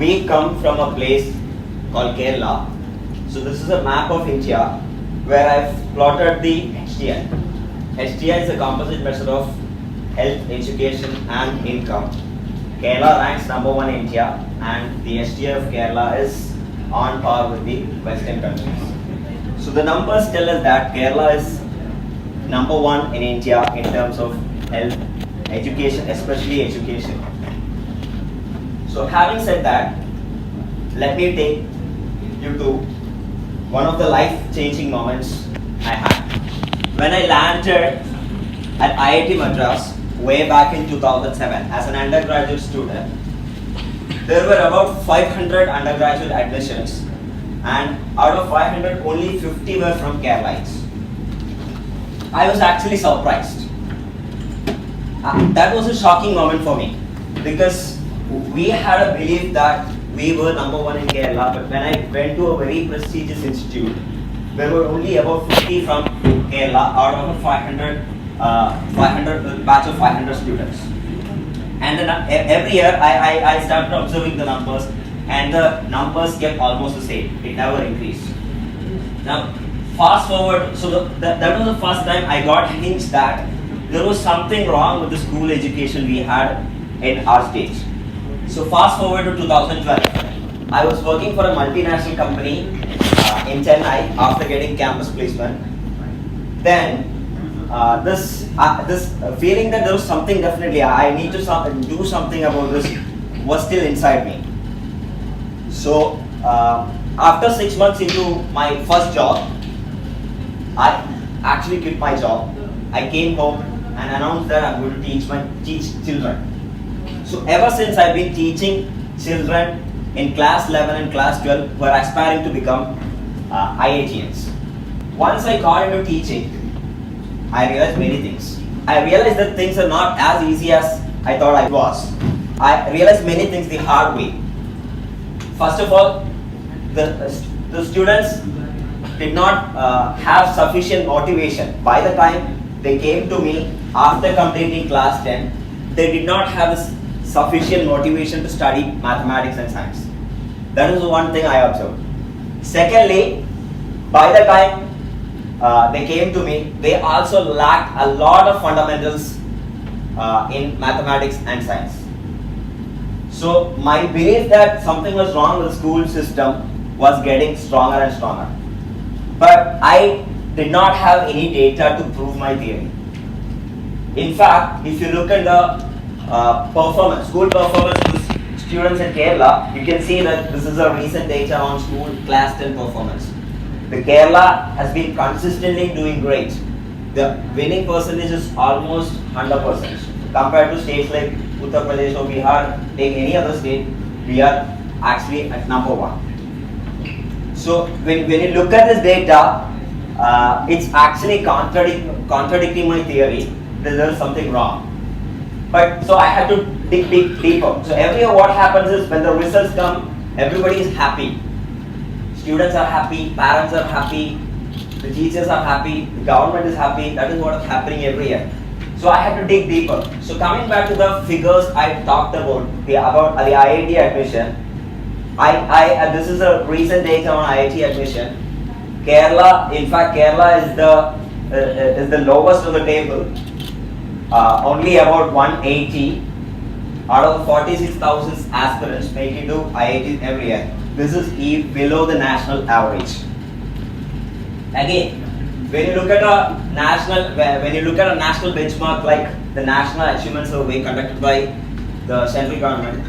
we come from a place called Kerala. So this is a map of India where I've plotted the HDI. HDI is a composite measure of health, education and income. Kerala ranks #1 in India, and the HDI of Kerala is on par with the Western countries. So the numbers tell us that Kerala is #1 in India in terms of health, education, especially education. So having said that, let me take you to one of the life-changing moments I had. When I landed at IIT Madras way back in 2007 as an undergraduate student, there were about 500 undergraduate admissions, and out of 500, only 50 were from Keralites. I was actually surprised. That was a shocking moment for me, because we had a belief that we were #1 in Kerala, but when I went to a very prestigious institute, there were only about 50 from Kerala out of a 500 batch of 500 students. And then every year I started observing the numbers, and the numbers kept almost the same. It never increased. Now, fast forward, so that was the first time I got hints that there was something wrong with the school education we had in our state. So fast forward to 2012, I was working for a multinational company in Chennai after getting campus placement. Then this feeling that there was something, definitely I need to do something about this, was still inside me. So after 6 months into my first job, I actually quit my job. I came home and announced that I'm going to teach children. So ever since, I've been teaching children in class 11 and class 12 who are aspiring to become IITians. Once I got into teaching, I realized many things. I realized that things are not as easy as I thought it was. I realized many things the hard way. First of all, the students did not have sufficient motivation. By the time they came to me after completing class 10, they did not have sufficient motivation to study mathematics and science. That is one thing I observed. Secondly, by the time they came to me, they also lacked a lot of fundamentals in mathematics and science. So my belief that something was wrong with the school system was getting stronger and stronger. But I did not have any data to prove my theory. In fact, if you look at the school performance of students in Kerala, you can see that this is a recent data on school class 10 performance. The Kerala has been consistently doing great. The winning percentage is almost 100%. Compared to states like Uttar Pradesh or Bihar, take any other state, we are actually at #1. So when you look at this data, it's actually contradicting my theory that there is something wrong. But so I had to dig deeper. So every year what happens is, when the results come, everybody is happy. Students are happy, parents are happy, the teachers are happy, the government is happy. That is what is happening every year. So I had to dig deeper. So coming back to the figures I talked about the IIT admission, this is a recent data on IIT admission. Kerala, in fact, Kerala is the lowest on the table. Only about 180 out of 46,000 aspirants make it to IIT every year. This is below the national average. Again, when you look at a national benchmark like the National Achievement Survey conducted by the central government,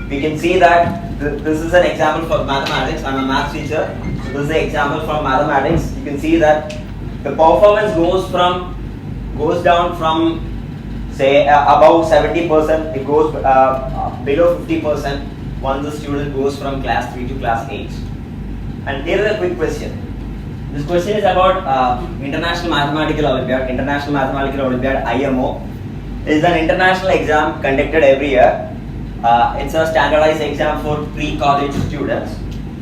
we can see that this is an example for mathematics. I'm a math teacher, so this is an example from mathematics. You can see that the performance goes down from, say, above 70%, it goes below 50% once the student goes from class 3 to class 8. And here is a quick question. This question is about International Mathematical Olympiad. International Mathematical Olympiad, IMO, is an international exam conducted every year. It's a standardized exam for pre-college students.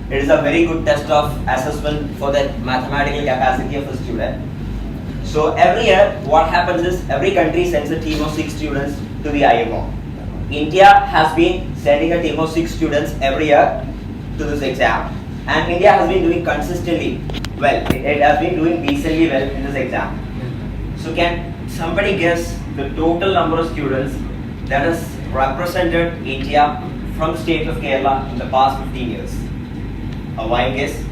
It is a very good test of assessment for the mathematical capacity of a student. So every year, what happens is, every country sends a team of 6 students to the IMO. India has been sending a team of 6 students every year to this exam. And India has been doing consistently well. It has been doing decently well in this exam. So can somebody guess the total number of students that has represented India from the state of Kerala in the past 15 years? A wild guess?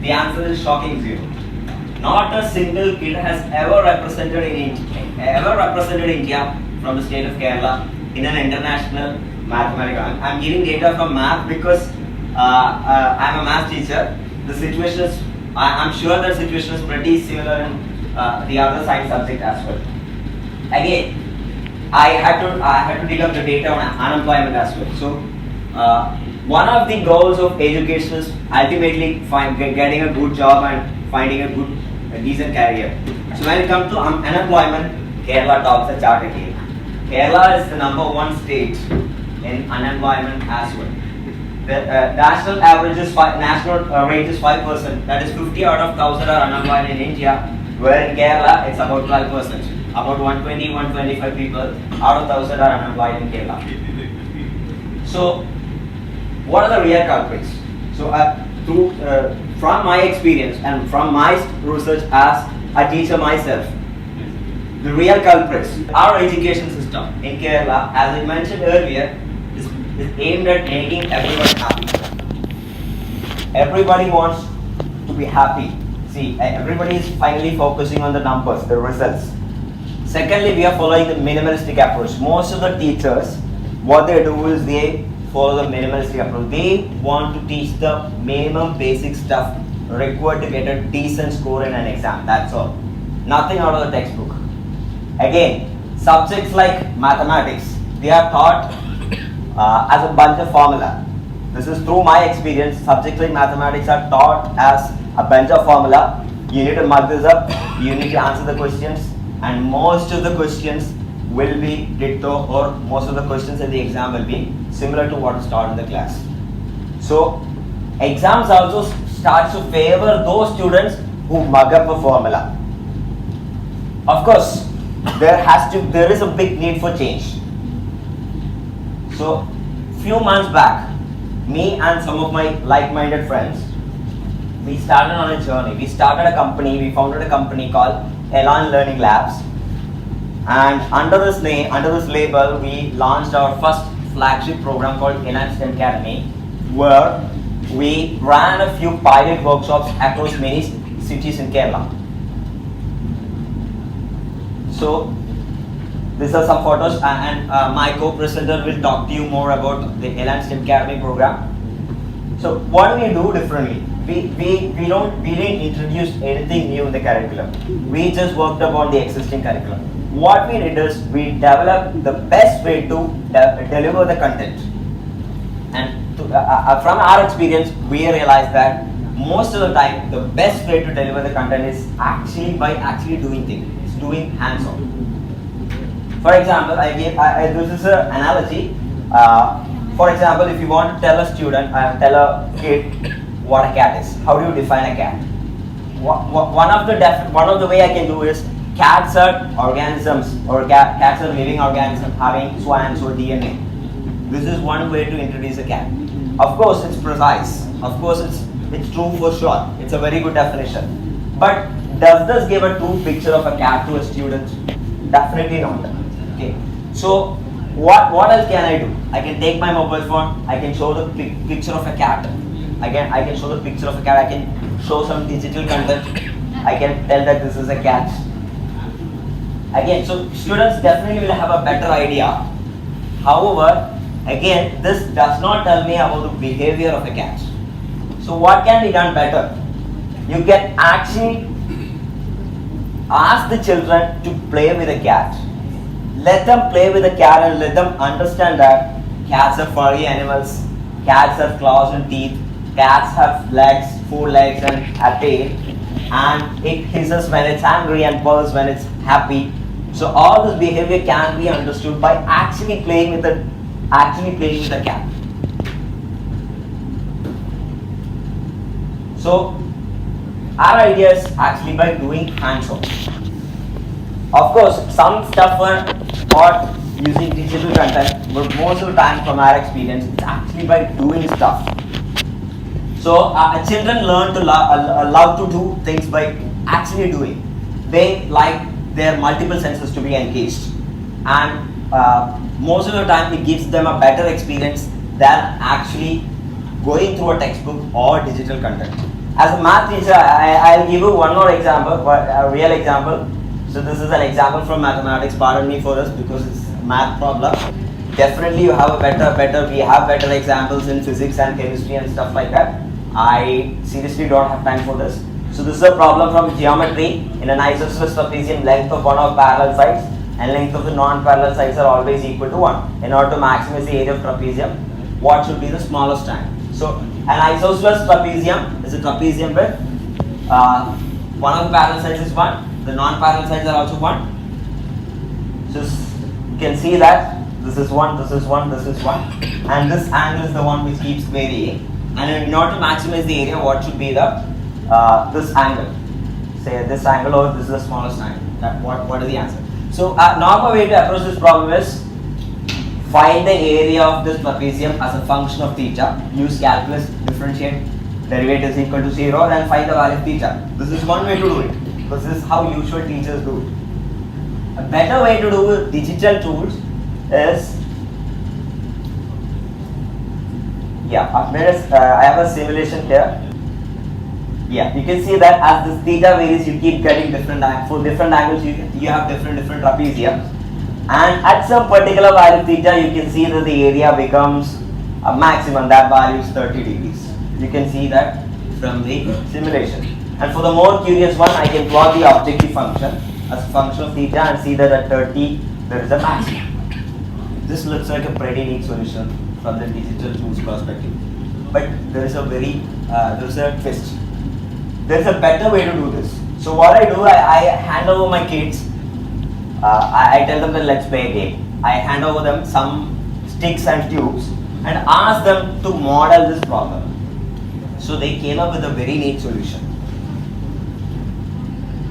The answer is shocking 0. Not a single kid has ever represented India from the state of Kerala in an international mathematics. I'm giving data from math because I'm a math teacher. The situation is, I'm sure the situation is pretty similar in the other science subject as well. Again, I had to dig up the data on unemployment as well. So one of the goals of education is ultimately getting a good job and finding a decent career. So when it comes to unemployment, Kerala tops the chart again. Kerala is the #1 state in unemployment as well. The national average is national rate is 5%. That is 50 out of 1,000 are unemployed in India, where in Kerala it's about 12%. About 120, 125 people out of 1,000 are unemployed in Kerala. So, what are the real culprits? So, from my experience and from my research as a teacher myself, the real culprits, our education system in Kerala, as I mentioned earlier, is aimed at making everyone happy. Everybody wants to be happy. See, everybody is finally focusing on the numbers, the results. Secondly, we are following the minimalistic approach. Most of the teachers, what they do is they follow the minimalistic approach. They want to teach the minimum basic stuff required to get a decent score in an exam. That's all. Nothing out of the textbook. Again, subjects like mathematics, they are taught as a bunch of formula. This is through my experience. Subjects like mathematics are taught as a bunch of formula. You need to mug this up. You need to answer the questions. And most of the questions will be ditto, or most of the questions in the exam will be similar to what is taught in the class. So, exams also start to favor those students who mug up a formula. Of course, there is a big need for change. So, few months back, me and some of my like-minded friends, we started on a journey. We started a company. We founded a company called Elan Learning Labs, and under this name, under this label, we launched our first flagship program called Enhanced Academy, where we ran a few pilot workshops across many cities in Kerala. So these are some photos, and my co-presenter will talk to you more about the Enhanced Academy program. So what do we do differently? We didn't introduce anything new in the curriculum. We just worked upon the existing curriculum. What we did is we developed the best way to deliver the content. And from our experience, we realized that most of the time, the best way to deliver the content is actually doing things. It's doing hands-on. For example, this is an analogy. For example, if you want to tell a student, tell a kid what a cat is, how do you define a cat? One of the way I can do is, cats are organisms, or cats are living organisms having swans or DNA. This is one way to introduce a cat. Of course, it's precise. Of course, it's true for sure. It's a very good definition. But does this give a true picture of a cat to a student? Definitely not. Okay. So what else can I do? I can take my mobile phone. I can show the picture of a cat. Again, I can show the picture of a cat. I can show some digital content. I can tell that this is a cat. Again, so students definitely will have a better idea. However, again, this does not tell me about the behavior of a cat. So what can be done better? You can actually ask the children to play with a cat. Let them play with a cat and let them understand that cats are furry animals. Cats have claws and teeth. Cats have legs, 4 legs and a tail. And it hisses when it's angry and purrs when it's happy. So all this behavior can be understood by actually playing with the cat. So our idea is actually by doing hands-on. Of course, some stuff were taught using digital content, but most of the time from our experience, it's actually by doing stuff. So children learn to love to do things by actually doing. They like their multiple senses to be engaged, and most of the time it gives them a better experience than actually going through a textbook or digital content. As a math teacher, I'll give you one more example, but a real example. So this is an example from mathematics. Pardon me for this because it's a math problem. Definitely you have we have better examples in physics and chemistry and stuff like that. I seriously don't have time for this. So this is a problem from geometry. In an isosceles trapezium, length of one of parallel sides and length of the non-parallel sides are always equal to 1. In order to maximize the area of trapezium, what should be the smallest angle? So an isosceles trapezium is a trapezium with one of the parallel sides is 1, the non-parallel sides are also 1. So you can see that this is 1, this is 1, this is 1, and this angle is the one which keeps varying. And in order to maximize the area, what should be the this angle? Say this angle, or this is the smallest angle. What is the answer? So normal way to approach this problem is find the area of this trapezium as a function of theta. Use calculus, differentiate, derivative is equal to 0, and find the value of theta. This is one way to do it, because this is how usual teachers do it. A better way to do with digital tools is, I have a simulation here. Yeah, you can see that as this theta varies, you keep getting different angles. For different angles, you have different trapezia. And at some particular value of theta, you can see that the area becomes a maximum. That value is 30 degrees. You can see that from the simulation. And for the more curious one, I can plot the objective function as a function of theta and see that at 30 there is a maximum. This looks like a pretty neat solution from the digital tools perspective. But there is a twist. There is a better way to do this. So what I do, I hand over my kids. I tell them that let's play a game. I hand over them some sticks and tubes and ask them to model this problem. So they came up with a very neat solution.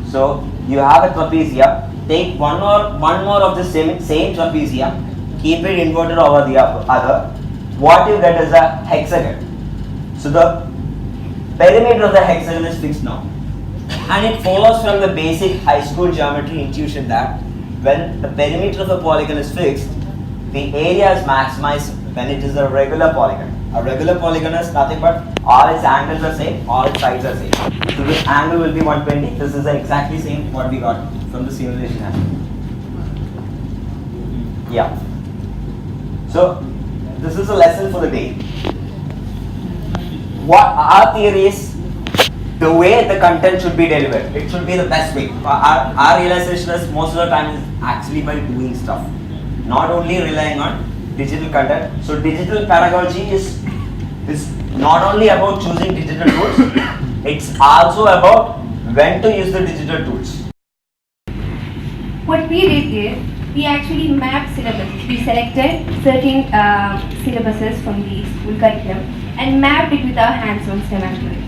So you have a trapezia. Take one more of the same trapezia. Keep it inverted over the other. What you get is a hexagon. So the perimeter of the hexagon is fixed now. And it follows from the basic high school geometry intuition that when the perimeter of a polygon is fixed, the area is maximized when it is a regular polygon. A regular polygon is nothing but all its angles are same, all its sides are same. So this angle will be 120. This is exactly same what we got from the simulation angle. Yeah. So this is a lesson for the day. What our theory is, the way the content should be delivered, it should be the best way. Our realization is most of the time is actually by doing stuff, not only relying on digital content. So digital pedagogy is not only about choosing digital tools, it's also about when to use the digital tools. What we did is, we actually mapped syllabus. We selected certain syllabuses from the school curriculum and mapped it with our hands-on STEM activities.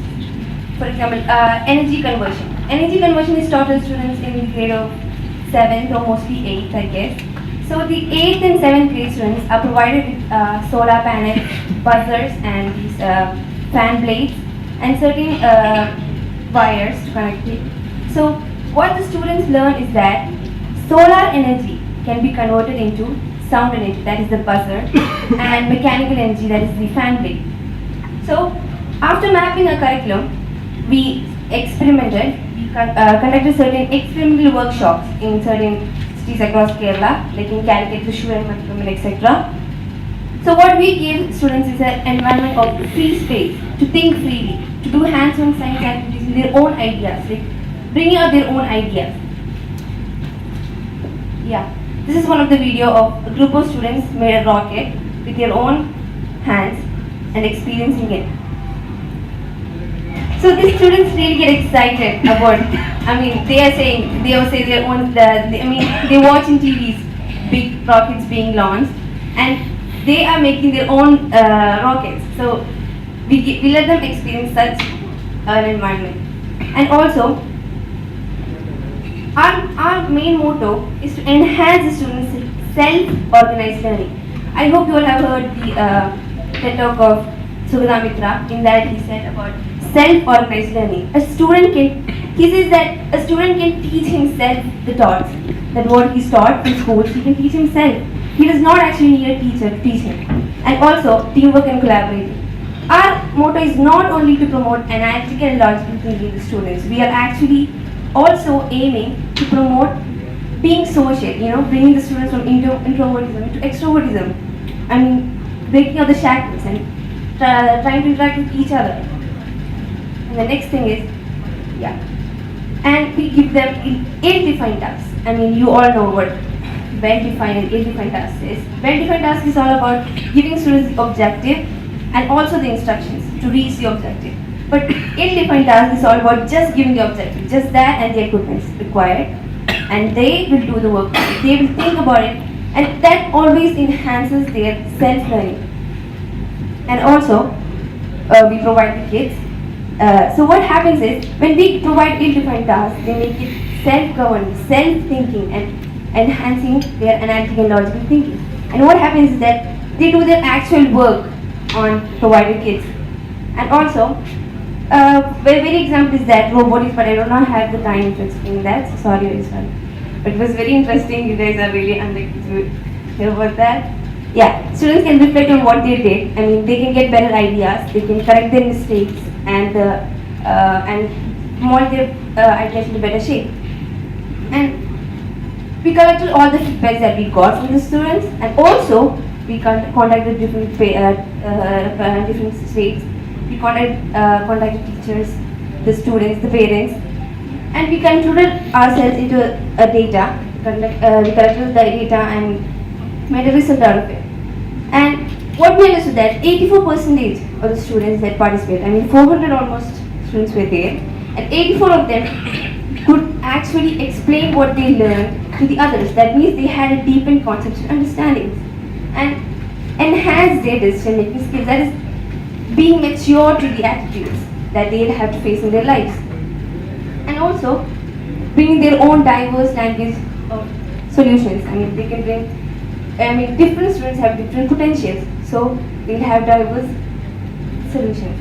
For example, energy conversion. Energy conversion is taught to students in the grade of 7th or mostly 8th, I guess. So the 8th and 7th grade students are provided with solar panels, buzzers, and these fan blades, and certain wires to connect it. So what the students learn is that solar energy can be converted into sound energy, that is the buzzer, and mechanical energy, that is the fan blade. So after mapping a curriculum, we experimented, we conducted certain experimental workshops in certain cities across Kerala, like in Calicut, Thrissur, and etc. So what we give students is an environment of free space to think freely, to do hands-on science activities with their own ideas, like bringing out their own ideas. Yeah, this is one of the video of a group of students made a rocket with their own hands and experiencing it. So these students really get excited about, they watch in TVs big rockets being launched, and they are making their own rockets. So we let them experience such an environment. And also, our main motto is to enhance the students' self-organized learning. I hope you all have heard the TED talk of Mitra. In that he said about self-organized learning. He says that a student can teach himself the thoughts, that what he's taught in school, he can teach himself. He does not actually need a teacher to teach him. And also, teamwork and collaborating. Our motto is not only to promote analytical and logical thinking in the students, we are actually also aiming to promote being social, bringing the students from introvertism to extrovertism. I mean, breaking up the shackles and trying to interact with each other. And the next thing is, and we give them ill-defined tasks. I mean, you all know what well-defined and ill-defined tasks is. Well-defined task is all about giving students the objective and also the instructions to reach the objective. But ill-defined task is all about just giving the objective, just that and the equipment required, and they will do the work. They will think about it, and that always enhances their self-learning. And also, we provide the kids. So what happens is, when we provide ill-defined tasks, they make it self-governed, self-thinking, and enhancing their analytical and logical thinking. And what happens is that they do their actual work on provided kids. And also, very example is that robotics, but I do not have the time to explain that, so sorry, very sorry. But it was very interesting, you guys are really unlucky to hear about that. Yeah, students can reflect on what they did. I mean, they can get better ideas, they can correct their mistakes, and mold their ideas into better shape. And we collected all the feedbacks that we got from the students, and also we contacted different states. We contacted teachers, the students, the parents, and we concluded ourselves into a data. We collected the data and made a result out of it. And what we understood that 84% of the students that participated, I mean 400 almost students were there, and 84 of them could actually explain what they learned to the others. That means they had a deepened conceptual understanding and enhanced their decision-making skills. That is, being mature to the attitudes that they'll have to face in their lives. And also, bringing their own diverse language of solutions. I mean, they can bring, different students have different potentials, so they'll have diverse solutions.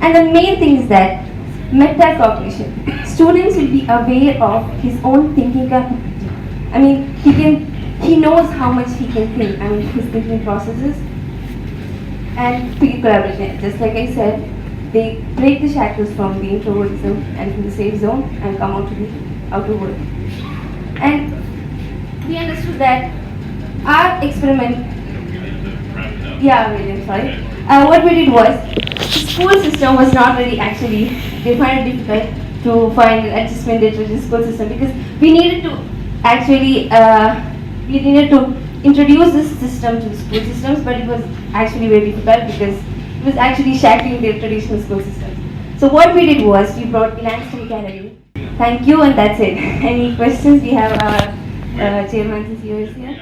And the main thing is that metacognition. Students will be aware of his own thinking capability. I mean, he knows how much he can think. I mean, his thinking processes. And peer collaboration. Just like I said, they break the shackles from the introvertism and from the safe zone and come out to the outer world. And we understood that our experiment. What we did was, the school system was not really actually, they find it difficult to find an adjustment data to the school system, because we needed to actually, introduce this system to the school systems, but it was actually very difficult because it was actually shackling their traditional school systems. So what we did was, we brought Elastic Academy. Thank you, and that's it. Any questions? We have our chairman and CEO here.